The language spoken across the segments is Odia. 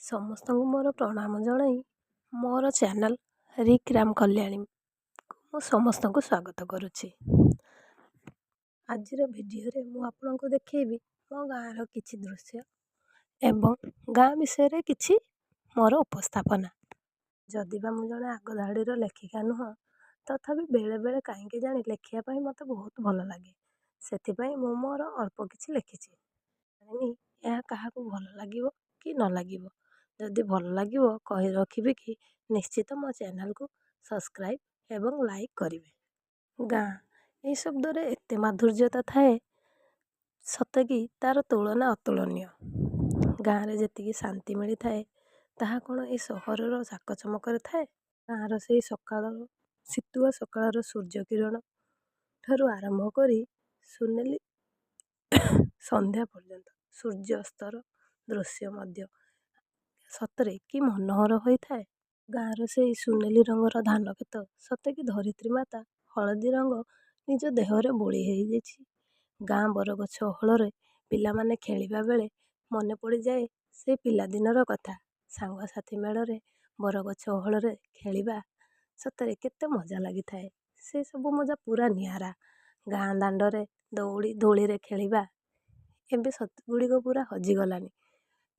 ସମସ୍ତଙ୍କୁ ମୋର ପ୍ରଣାମ ଜଣାଇ ମୋର ଚ୍ୟାନେଲ୍ ରିକ୍ ରାମ କଲ୍ୟାଣୀକୁ ମୁଁ ସମସ୍ତଙ୍କୁ ସ୍ୱାଗତ କରୁଛି। ଆଜିର ଭିଡ଼ିଓରେ ମୁଁ ଆପଣଙ୍କୁ ଦେଖେଇବି ମୋ ଗାଁର କିଛି ଦୃଶ୍ୟ ଏବଂ ଗାଁ ବିଷୟରେ କିଛି ମୋର ଉପସ୍ଥାପନା। ଯଦିବା ମୁଁ ଜଣେ ଆଗ ଧାଡ଼ିର ଲେଖିକା ନୁହଁ, ତଥାପି ବେଳେବେଳେ କାହିଁକି ଜାଣି ଲେଖିବା ପାଇଁ ମୋତେ ବହୁତ ଭଲ ଲାଗେ। ସେଥିପାଇଁ ମୁଁ ମୋର ଅଳ୍ପ କିଛି ଲେଖିଛି। ଜାଣିନି ଏହା କାହାକୁ ଭଲ ଲାଗିବ କି ନ ଲାଗିବ। ଯଦି ଭଲ ଲାଗିବ କହି ରଖିବି କି ନିଶ୍ଚିତ ମୋ ଚ୍ୟାନେଲକୁ ସବସ୍କ୍ରାଇବ୍ ଏବଂ ଲାଇକ୍ କରିବେ। ଗାଁ ଏହି ଶବ୍ଦରେ ଏତେ ମାଧୁର୍ଯ୍ୟତା ଥାଏ, ସତେକି ତା'ର ତୁଳନା ଅତୁଳନୀୟ। ଗାଁରେ ଯେତିକି ଶାନ୍ତି ମିଳିଥାଏ ତାହା କ'ଣ ଏହି ସହରର ଜାକଚମକରେ ଥାଏ? ଗାଁର ସେହି ଶୀତୁଆ ସକାଳର ସୂର୍ଯ୍ୟ କିରଣ ଠାରୁ ଆରମ୍ଭ କରି ସୁନେଲି ସନ୍ଧ୍ୟା ପର୍ଯ୍ୟନ୍ତ ସୂର୍ଯ୍ୟାସ୍ତର ଦୃଶ୍ୟ ମଧ୍ୟ ସତରେ କି ମନୋହର ହୋଇଥାଏ। ଗାଁର ସେହି ସୁନେଲି ରଙ୍ଗର ଧାନ କ୍ଷେତ ସତେକି ଧରିତ୍ରୀ ମାତା ହଳଦୀ ରଙ୍ଗ ନିଜ ଦେହରେ ବୋଳି ହେଇଯାଇଛି। ଗାଁ ବରଗଛ ଓହଳରେ ପିଲାମାନେ ଖେଳିବା ବେଳେ ମନେ ପଡ଼ିଯାଏ ସେ ପିଲାଦିନର କଥା। ସାଙ୍ଗସାଥି ମେଳରେ ବରଗଛ ଓହଳରେ ଖେଳିବା ସତରେ କେତେ ମଜା ଲାଗିଥାଏ। ସେ ସବୁ ମଜା ପୁରା ନିଆରା। ଗାଁ ଦାଣ୍ଡରେ ଦୋଳିରେ ଖେଳିବା ଏବେ ସେଗୁଡ଼ିକ ପୁରା ହଜିଗଲାଣି।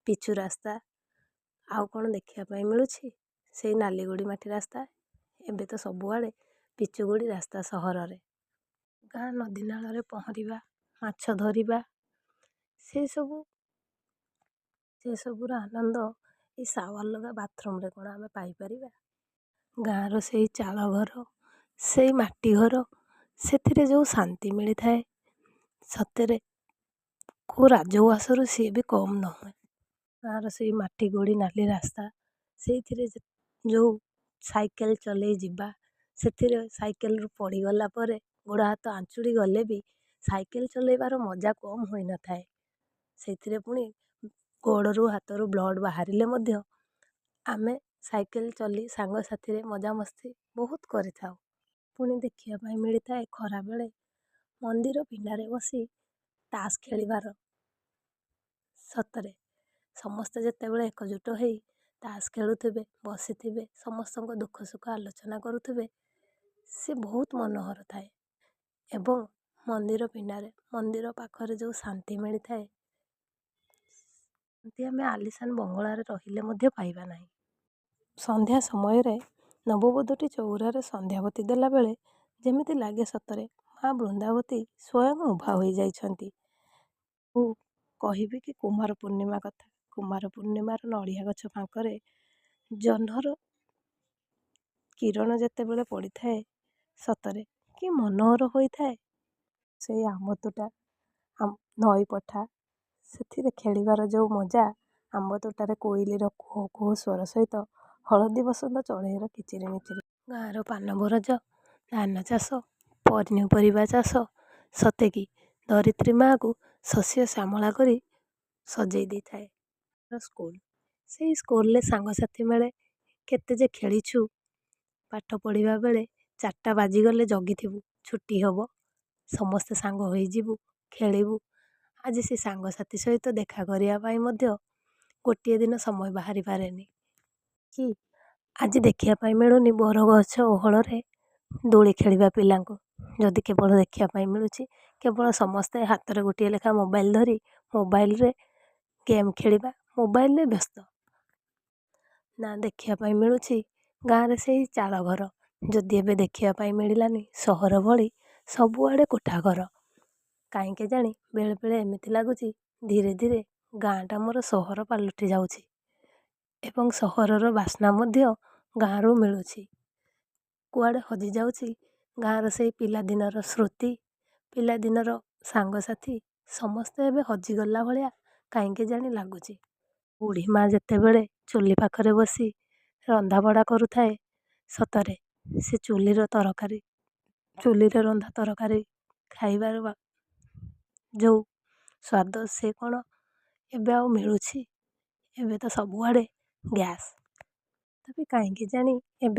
ପିଚୁ ରାସ୍ତା ଆଉ କ'ଣ ଦେଖିବା ପାଇଁ ମିଳୁଛି? ସେଇ ନାଲିଗୋଡ଼ି ମାଟି ରାସ୍ତା ଏବେ ତ ସବୁଆଡ଼େ ପିଚୁଗୋଡ଼ି ରାସ୍ତା ସହରରେ। ଗାଁ ନଦୀ ନାଳରେ ପହଁରିବା, ମାଛ ଧରିବା, ସେସବୁର ଆନନ୍ଦ ଏଇ ସାୱାର ଲଗା ବାଥରୁମ୍ରେ କ'ଣ ଆମେ ପାଇପାରିବା? ଗାଁର ସେଇ ଚାଳ ଘର, ସେଇ ମାଟି ଘର, ସେଥିରେ ଯେଉଁ ଶାନ୍ତି ମିଳିଥାଏ ସତରେ କେଉଁ ରାଜଉଆସରୁ ସିଏ ବି କମ୍ ନୁହେଁ। ଗାଁର ସେଇ ମାଟି ଗୋଡ଼ି ନାଲି ରାସ୍ତା, ସେଇଥିରେ ଯେଉଁ ସାଇକେଲ ଚଲେଇ ଯିବା, ସେଥିରେ ସାଇକେଲରୁ ପଡ଼ିଗଲା ପରେ ଗୋଡ଼ ହାତ ଆଞ୍ଚୁଡ଼ି ଗଲେ ବି ସାଇକେଲ ଚଲେଇବାର ମଜା କମ୍ ହୋଇନଥାଏ। ସେଇଥିରେ ପୁଣି ଗୋଡ଼ରୁ ହାତରୁ ବ୍ଲଡ଼ ବାହାରିଲେ ମଧ୍ୟ ଆମେ ସାଇକେଲ ଚଲେଇ ସାଙ୍ଗସାଥିରେ ମଜାମସ୍ତି ବହୁତ କରିଥାଉ। ପୁଣି ଦେଖିବା ପାଇଁ ମିଳିଥାଏ ଖରାବେଳେ ମନ୍ଦିର ପିଣ୍ଡାରେ ବସି ତାସ୍ ଖେଳିବାର। ସତରେ ସମସ୍ତେ ଯେତେବେଳେ ଏକଜୁଟ ହୋଇ ତାସ୍ ଖେଳୁଥିବେ, ବସିଥିବେ, ସମସ୍ତଙ୍କ ଦୁଃଖ ସୁଖ ଆଲୋଚନା କରୁଥିବେ, ସେ ବହୁତ ମନୋହର ଥାଏ। ଏବଂ ମନ୍ଦିର ପିଣ୍ଡାରେ, ମନ୍ଦିର ପାଖରେ ଯେଉଁ ଶାନ୍ତି ମିଳିଥାଏ, ଶାନ୍ତି ଆମେ ଆଲିଶାନ ବଙ୍ଗଳାରେ ରହିଲେ ମଧ୍ୟ ପାଇବା ନାହିଁ। ସନ୍ଧ୍ୟା ସମୟରେ ନବବଧୂଟି ଚଉରାରେ ସନ୍ଧ୍ୟାବତୀ ଦେଲାବେଳେ ଯେମିତି ଲାଗେ ସତରେ ମା ବୃନ୍ଦାବତୀ ସ୍ୱୟଂ ଉଭା ହୋଇଯାଇଛନ୍ତି। ମୁଁ କହିବି କି କୁମାର ପୂର୍ଣ୍ଣିମା କଥା। କୁମାର ପୂର୍ଣ୍ଣିମାର ନଡ଼ିଆ ଗଛ ଫାଙ୍କରେ ଜହ୍ନର କିରଣ ଯେତେବେଳେ ପଡ଼ିଥାଏ ସତରେ କି ମନୋହର ହୋଇଥାଏ। ସେଇ ଆମ୍ବ ତୋଟା, ନଈ ପଠା, ସେଥିରେ ଖେଳିବାର ଯେଉଁ ମଜା, ଆମ୍ବ ତୋଟାରେ କୋଇଲିର କୁହୁ କୁହୁ ସ୍ୱର ସହିତ ହଳଦୀ ବସନ୍ତ ଚଢ଼େଇର କିଚିରି ମିଚିରି, ଗାଁର ପାନ ବରଜ, ଧାନ ଚାଷ, ପନିପରିବା ଚାଷ, ସତେକି ଧରିତ୍ରୀ ମାଆକୁ ଶସ୍ୟ ଶ୍ୟାମଳା କରି ସଜେଇ ଦେଇଥାଏ। ସ୍କୁଲ, ସେଇ ସ୍କୁଲରେ ସାଙ୍ଗସାଥି ମେଳେ କେତେ ଯେ ଖେଳିଛୁ। ପାଠ ପଢ଼ିବା ବେଳେ 4ଟା ବାଜିଗଲେ ଜଗିଥିବୁ, ଛୁଟି ହେବ, ସମସ୍ତେ ସାଙ୍ଗ ହୋଇଯିବୁ, ଖେଳିବୁ। ଆଜି ସେ ସାଙ୍ଗସାଥି ସହିତ ଦେଖା କରିବା ପାଇଁ ମଧ୍ୟ ଗୋଟିଏ ଦିନ ସମୟ ବାହାରି ପାରେନି। କି ଆଜି ଦେଖିବା ପାଇଁ ମିଳୁନି ବରଗଛ ଓହଳରେ ଦୋଳି ଖେଳିବା ପିଲାଙ୍କୁ। ଯଦି କେବଳ ଦେଖିବା ପାଇଁ ମିଳୁଛି, କେବଳ ସମସ୍ତେ ହାତରେ ଗୋଟିଏ ଲେଖା ମୋବାଇଲ ଧରି ମୋବାଇଲରେ ଗେମ୍ ଖେଳିବା, ମୋବାଇଲରେ ବ୍ୟସ୍ତ। ନା ଦେଖିବା ପାଇଁ ମିଳୁଛି ଗାଁରେ ସେଇ ଚାଳ ଘର। ଯଦି ଏବେ ଦେଖିବା ପାଇଁ ମିଳିଲାନି ସହର ଭଳି ସବୁଆଡ଼େ କୋଠା ଘର। କାହିଁ କେଜାଣି ବେଳେବେଳେ ଏମିତି ଲାଗୁଛି ଧୀରେ ଧୀରେ ଗାଁଟା ମୋର ସହର ପାଲଟି ଯାଉଛି ଏବଂ ସହରର ବାସ୍ନା ମଧ୍ୟ ଗାଁରୁ ମିଳୁଛି। କୁଆଡ଼େ ହଜିଯାଉଛି ଗାଁର ସେଇ ପିଲାଦିନର ସ୍ମୃତି, ପିଲାଦିନର ସାଙ୍ଗସାଥି, ସମସ୍ତେ ଏବେ ହଜିଗଲା ଭଳିଆ କାହିଁ କେଜାଣି ଲାଗୁଛି। ବୁଢ଼ୀ ମା ଯେତେବେଳେ ଚୁଲି ପାଖରେ ବସି ରନ୍ଧାବଢ଼ା କରୁଥାଏ, ସତରେ ସେ ଚୁଲିରେ ରନ୍ଧା ତରକାରୀ ଖାଇବାର ଯେଉଁ ସ୍ୱାଦ, ସେ କ'ଣ ଏବେ ଆଉ ମିଳୁଛି? ଏବେ ତ ସବୁଆଡ଼େ ଗ୍ୟାସ୍। ତଥାପି କାହିଁ କେଜାଣି ଏବେ